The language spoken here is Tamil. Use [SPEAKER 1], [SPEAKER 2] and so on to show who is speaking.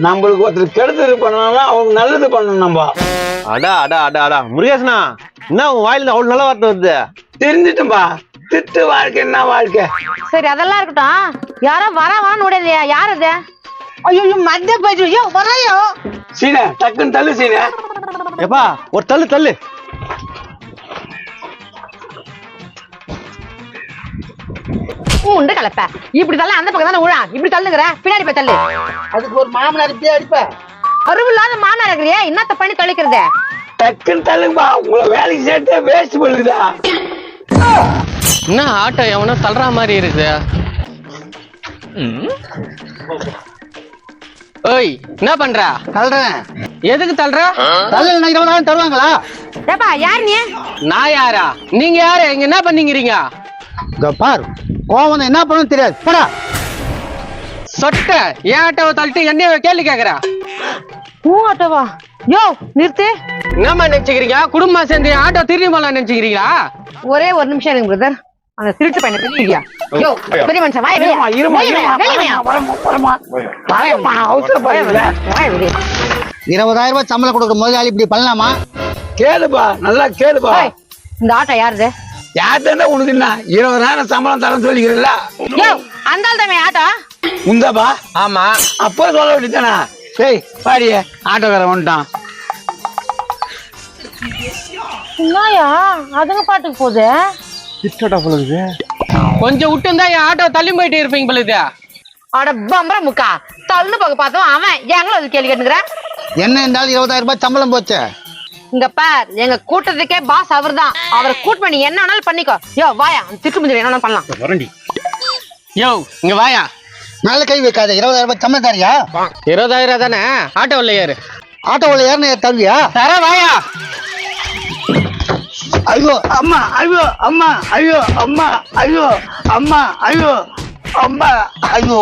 [SPEAKER 1] நம்மளுக்கு ஒருத்தர் கெடுதல் பண்ணணும்னா அவங்க நல்லது பண்ணணும் நம்ம.
[SPEAKER 2] அடா அடா அடா அடா முருகேசனா, என்ன உன் வாயில அவ்வளவு நல்ல வார்த்தை வருது?
[SPEAKER 1] தெரிஞ்சிட்டும்பா, திட்டு வாழ்க்கை என்ன வாழ்க்கை.
[SPEAKER 3] சரி அதெல்லாம் இருக்கட்டும், யாரோ வரான்னு விடலையா? யார் அது?
[SPEAKER 4] ஐயோ மத்திய போயிட்டு வரையோ
[SPEAKER 1] சீன டக்குன்னு தள்ளு சீன.
[SPEAKER 2] எப்பா ஒரு தள்ளு தள்ளு.
[SPEAKER 3] உண்டு கலப்ப இப்படி தள்ள, அந்த பக்கம் தானே விழா, இப்படி தள்ளுங்கிற, பின்னாடி போய் தள்ளு.
[SPEAKER 4] அதுக்கு ஒரு மாமனார் இப்படியே அடிப்ப.
[SPEAKER 3] அருவு இல்லாத மாமனார் இருக்கிறியா, என்னத்த பண்ணி தள்ளிக்கிறது?
[SPEAKER 1] டக்குன்னு தள்ளுங்கப்பா, உங்களை வேலைக்கு சேர்த்து வேஸ்ட் பண்ணுதா?
[SPEAKER 5] என்ன ஆட்டோ எவனோ தள்ளுற மாதிரி இருக்குது. ஓய் என்ன பண்ற?
[SPEAKER 4] தள்ளுறேன்.
[SPEAKER 5] எதுக்கு தள்ளுற?
[SPEAKER 4] தள்ளு 20,000 தருவாங்களா?
[SPEAKER 3] ஏப்பா யார் நீ?
[SPEAKER 5] நான் யாரா? நீங்க யாரு? இங்க என்ன பண்ணீங்கிறீங்க?
[SPEAKER 4] இதோ பாரு, கோவம் என்ன பண்ணணும் தெரியாது, போடா.
[SPEAKER 5] சொட்ட ஏன் ஆட்டோவை தள்ளிட்டு என்ன கேள்வி கேக்குற?
[SPEAKER 3] ஆட்டோவா? யோ நிறுத்து.
[SPEAKER 5] என்னம்மா நினைச்சுக்கிறீங்க? குடும்பமா சேர்ந்து ஆட்டோ திரும்பி போலாம் நினைச்சுக்கிறீங்களா?
[SPEAKER 3] ஒரே ஒரு நிமிஷம் இருங்க பிரதர், அந்த திருட்டு பையனை வெளியியா? யோ பெரிய மனுஷன் வாய் வெளியே.
[SPEAKER 1] இருமா அவசரப்படாத.
[SPEAKER 4] 20,000 ரூபாய் சம்பளம் கொடுக்குற முதலாளி இப்படி பண்ணலாமா?
[SPEAKER 1] கேளுப்பா, நல்லா கேளுப்பா.
[SPEAKER 3] இந்த ஆட்டோ யாருது?
[SPEAKER 1] யார்தான் உனக்கு என்ன 20,000 சம்பளம் தரேன்னு சொல்லிக்கிறல்ல?
[SPEAKER 3] யோ அந்த ஆள் தான் ஆட்டோ.
[SPEAKER 1] உந்தாப்பா?
[SPEAKER 5] ஆமா.
[SPEAKER 1] அப்போ சொல்ல வேண்டியதானா? டேய் பாடிய ஆட்டோக்காரன் வந்துட்டான்.
[SPEAKER 3] என்னயா அதுங்க பாட்டுக்கு போகுது?
[SPEAKER 5] கொஞ்சம் விட்டு இருந்தா என் ஆட்டோ தள்ளி போயிட்டு இருப்பீங்க பொழுது.
[SPEAKER 3] அட பம்பர முக்கா, தள்ளு பக்க பார்த்தோம் அவன் எங்களும் அது கேள்வி கேட்டுக்கிறேன்.
[SPEAKER 4] என்ன இருந்தாலும் 20,000 ரூபாய் சம்பளம் போச்சு.
[SPEAKER 3] இங்க பார், எங்க கூட்டத்துக்கே பாஸ் அவர் தான், அவரை கூட் பண்ணி என்ன வேணாலும் பண்ணிக்கோ. யோ வாயா, திட்டு முடிஞ்சு என்ன வேணாலும் பண்ணலாம்.
[SPEAKER 5] யோ இங்க வாயா.
[SPEAKER 4] நல்ல கை வைக்காத. 20,000 ரூபாய் சம்பளம் தரியா?
[SPEAKER 5] 20,000 தானே? ஆட்டோவில் ஏறு.
[SPEAKER 4] ஆட்டோவில் ஏறின தருவியா?
[SPEAKER 5] தர வாயா.
[SPEAKER 1] ஐயோ அம்மா, ஐயோ அம்மா, ஐயோ அம்மா, ஐயோ அம்மா, ஐயோ அம்மா, ஐயோ.